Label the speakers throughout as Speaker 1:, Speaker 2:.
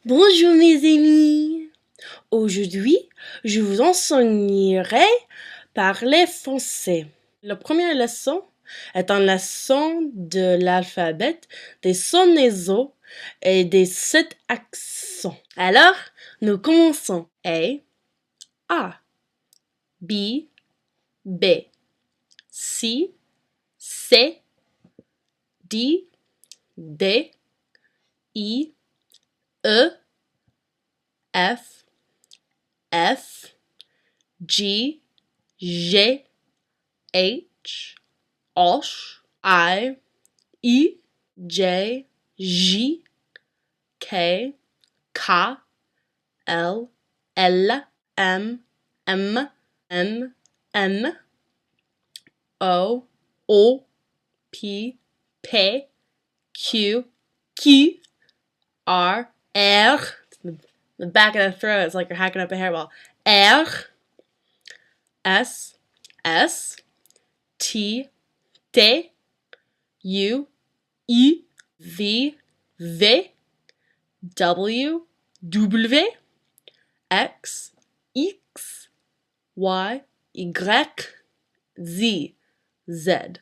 Speaker 1: Bonjour mes amis. Aujourd'hui, je vous enseignerai parler français. La première leçon est une leçon de l'alphabet, des sons nasaux et des 7 accents. Alors, nous commençons. A, B, B, C, C, D, D, I, E, F, F, G, G, H, I, J, K, L, M, N, O, P, Q, R, the back of the throat is like you're hacking up a hairball. R, S, T, U, V, W, X, Y, Z.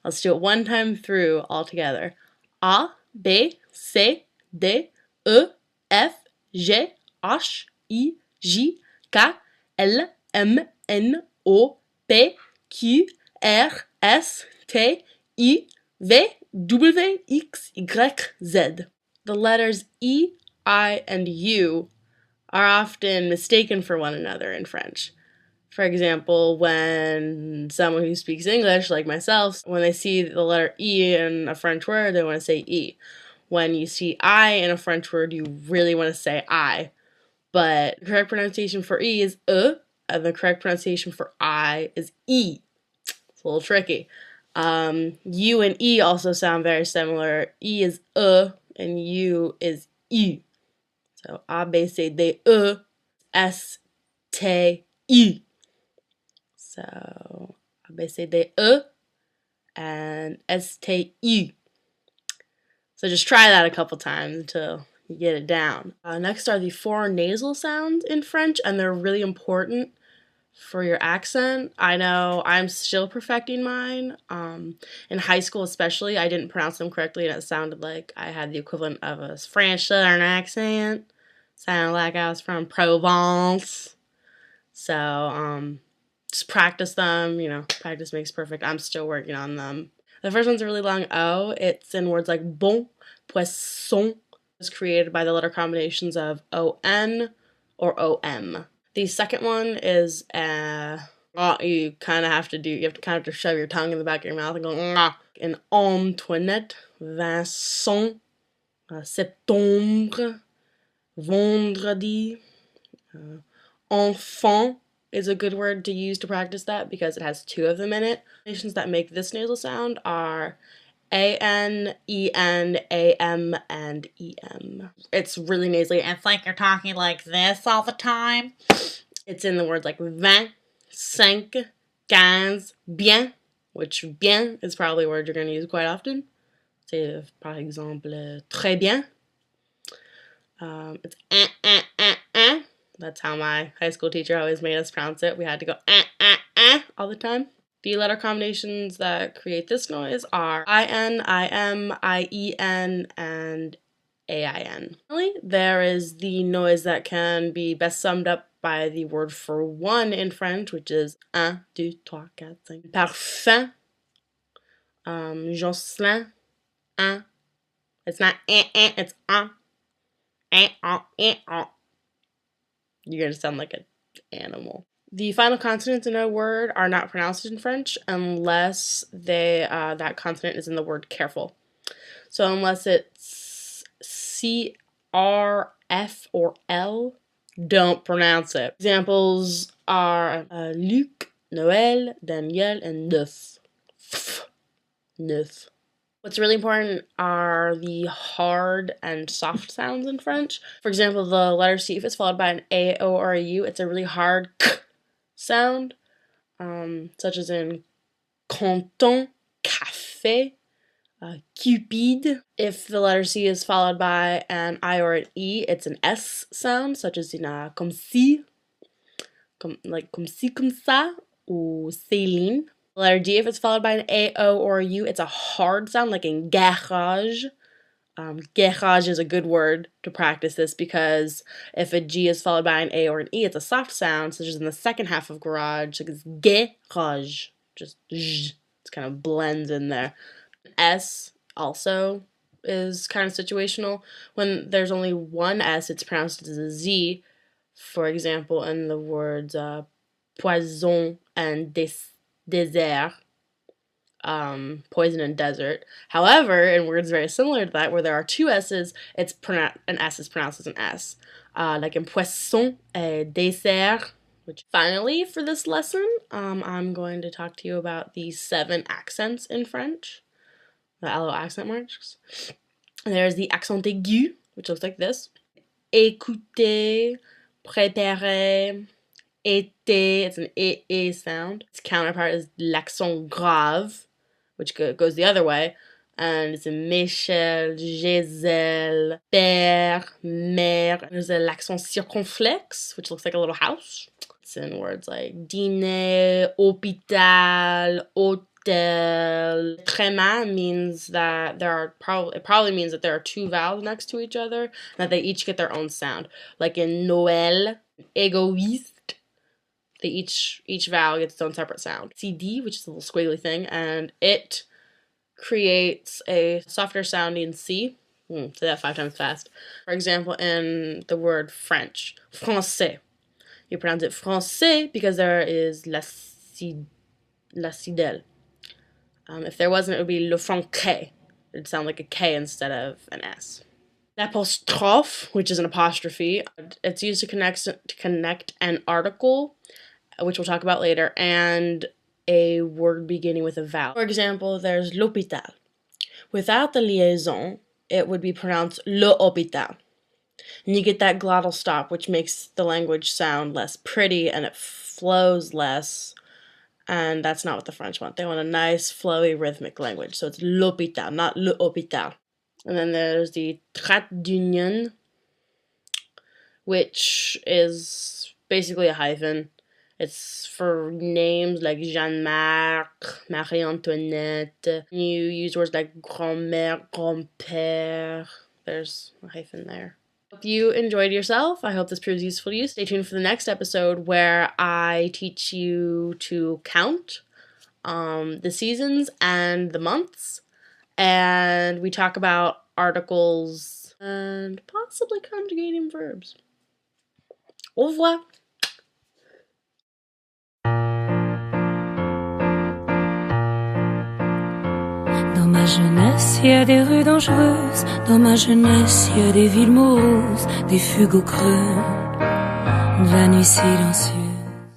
Speaker 1: Let's do it one time through all together. A, B, C, D, E, F, G, H, I, J, K, L, M, N, O, P, Q, R, S, T, U, V, W, X, Y, Z. The letters E, I, and U are often mistaken for one another in French. For example, when someone who speaks English, like myself, when they see the letter E in a French word, they want to say E. When you see I in a French word, you really want to say I. But the correct pronunciation for E is and the correct pronunciation for I is E. It's a little tricky. U and E also sound very similar. E is and U is U. So A, B, C, D, S, T, U. So A, B, C, D, and S, T, U. So just try that a couple times until you get it down. Next are the 4 nasal sounds in French, and they're really important for your accent. I know I'm still perfecting mine. In high school especially, I didn't pronounce them correctly, and it sounded like I had the equivalent of a French Southern accent. Sounded like I was from Provence. So, just practice them, practice makes perfect. I'm still working on them. The first one's a really long O. It's in words like bon, poisson. It's created by the letter combinations of O-N or O-M. The second one is you kind of have to shove your tongue in the back of your mouth and go Ngah. In Antoinette, Vincent, septembre, vendredi, enfant is a good word to use to practice that because it has 2 of them in it. Nations that make this nasal sound are A-N, E-N, A-M, and E-M. It's really nasally. It's like you're talking like this all the time. It's in the words like 20, 5, 15, bien, which bien is probably a word you're going to use quite often. Say, par exemple, très bien. It's That's how my high school teacher always made us pronounce it. We had to go all the time. The letter combinations that create this noise are I-N, I-M, I-E-N, and A-I-N. Finally, there is the noise that can be best summed up by the word for one in French, which is 1, 2, 3, 4, 5. Parfum, Jocelyn, un. It's not it's un. You're going to sound like an animal. The final consonants in a word are not pronounced in French unless that consonant is in the word careful. So unless it's C, R, F, or L, don't pronounce it. Examples are Luc, Noël, Daniel, and Neuf. Neuf. What's really important are the hard and soft sounds in French. For example, the letter C, if it's followed by an A, O, or a U, it's a really hard k sound, such as in canton, café, Cupid. If the letter C is followed by an I or an E, it's an S sound, such as in comme si, like comme si, comme ça, ou Céline. The letter D, if it's followed by an A, O, or a U, it's a hard sound, like in garage. Garage is a good word to practice this because if a G is followed by an A or an E, it's a soft sound, such as in the second half of garage, like it's garage, just zh, it kind of blends in there. S also is kind of situational. When there's only one S, it's pronounced as a Z. For example, in the words poison and désert. Poison and desert. However, in words very similar to that, where there are two S's, an S is pronounced as an S. Like in poisson et dessert. Which finally, for this lesson, I'm going to talk to you about the 7 accents in French. The little accent marks. And there's the accent aigu, which looks like this. Écoutez, préparez, été, it's an E sound. Its counterpart is l'accent grave, which goes the other way, and it's in Michel, Giselle, père, mère. There's l'accent circonflexe, which looks like a little house. It's in words like dîner, hôpital, hôtel. Tréma means that it probably means that there are 2 vowels next to each other, and that they each get their own sound. Like in Noël, égoïste. Each vowel gets its own separate sound. CD, which is a little squiggly thing, and it creates a softer sounding C. Say that 5 times fast. For example, in the word French, français. You pronounce it français because there is la sidelle. If there wasn't, it would be le français. It'd sound like a K instead of an S. L'apostrophe, which is an apostrophe, it's used to connect an article, which we'll talk about later, and a word beginning with a vowel. For example, there's l'hôpital. Without the liaison, it would be pronounced le hôpital. And you get that glottal stop, which makes the language sound less pretty and it flows less. And that's not what the French want. They want a nice, flowy, rhythmic language. So it's l'hôpital, not le hôpital. And then there's the trait d'union, which is basically a hyphen. It's for names like Jeanne-Marc, Marie-Antoinette. You use words like grand-mère, grand-père. There's a hyphen there. If you enjoyed yourself, I hope this proves useful to you. Stay tuned for the next episode where I teach you to count the seasons and the months. And we talk about articles and possibly conjugating verbs. Au revoir!
Speaker 2: Dans ma jeunesse, il y a des rues dangereuses. Dans ma jeunesse, il y a des villes moroses, des fugues au creux, de la nuit silencieuse.